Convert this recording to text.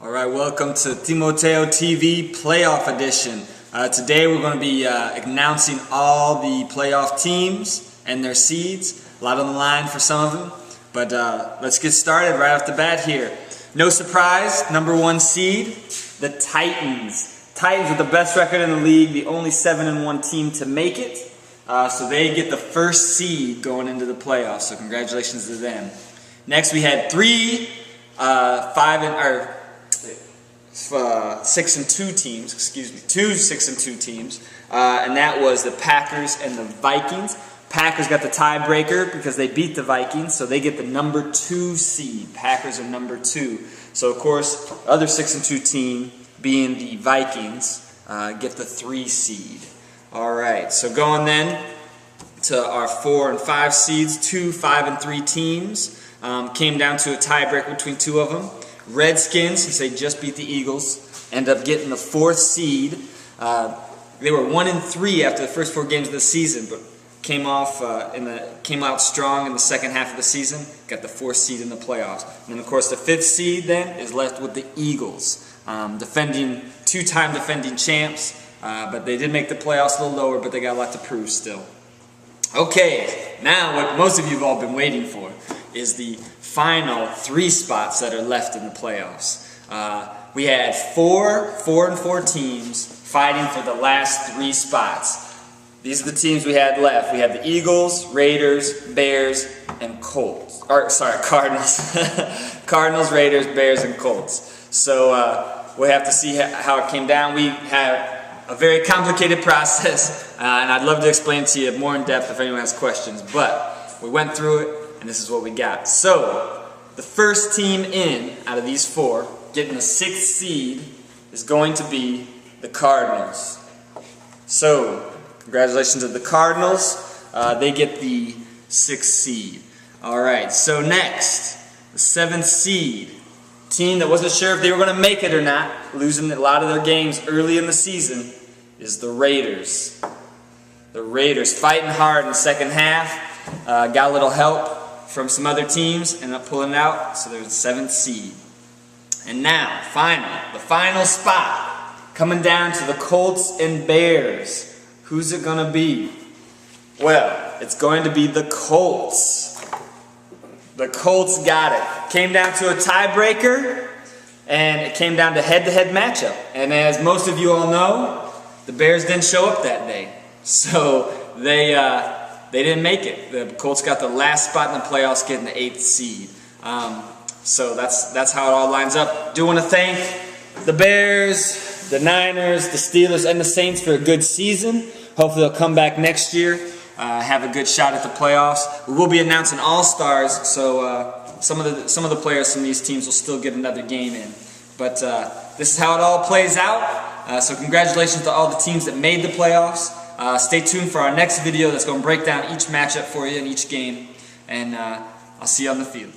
Alright, welcome to Timoteo TV Playoff Edition. Today we're going to be announcing all the playoff teams and their seeds. A lot on the line for some of them, but let's get started right off the bat here. No surprise, number 1 seed, the Titans. Titans with the best record in the league, the only 7-1 team to make it. So they get the first seed going into the playoffs, so congratulations to them. Next we had 6-2 teams, two 6-2 teams, and that was the Packers and the Vikings. Packers got the tiebreaker because they beat the Vikings, so they get the number 2 seed. Packers are number 2. So of course, the other 6-2 team, being the Vikings, get the 3 seed. Alright, so going then to our 4 and 5 seeds, 2, 5, and 3 teams. Came down to a tiebreaker between 2 of them. Redskins, since they just beat the Eagles, end up getting the 4th seed. They were 1-3 after the first 4 games of the season, but came out strong in the second half of the season. Got the 4th seed in the playoffs. And then, of course, the 5th seed then is left with the Eagles, two-time defending champs. But they did make the playoffs a little lower, but they got a lot to prove still. Okay, now what most of you have all been waiting for is the final 3 spots that are left in the playoffs. We had 4 teams fighting for the last 3 spots. These are the teams we had left. We had the Eagles, Raiders, Bears, and Colts. Cardinals. Cardinals, Raiders, Bears, and Colts. So we'll have to see how it came down. We have a very complicated process, and I'd love to explain it to you more in depth if anyone has questions, but we went through it, and this is what we got. So, the first team in, out of these 4, getting the 6th seed, is going to be the Cardinals. So, congratulations to the Cardinals. They get the 6th seed. Alright, so next, the 7th seed. Team that wasn't sure if they were going to make it or not, losing a lot of their games early in the season, is the Raiders. The Raiders fighting hard in the second half, got a little help from some other teams, ended up pulling it out, so there's the 7th seed. And now, finally, the final spot, coming down to the Colts and Bears. Who's it going to be? Well, it's going to be the Colts. The Colts got it. Came down to a tiebreaker, and it came down to head-to-head matchup. And as most of you all know, the Bears didn't show up that day. So they didn't make it. The Colts got the last spot in the playoffs, getting the 8th seed. So that's how it all lines up. Do want to thank the Bears, the Niners, the Steelers, and the Saints for a good season. Hopefully they'll come back next year. Have a good shot at the playoffs. We will be announcing all-stars, so some of the players from these teams will still get another game in. But this is how it all plays out. So congratulations to all the teams that made the playoffs. Stay tuned for our next video that's going to break down each matchup for you in each game. And I'll see you on the field.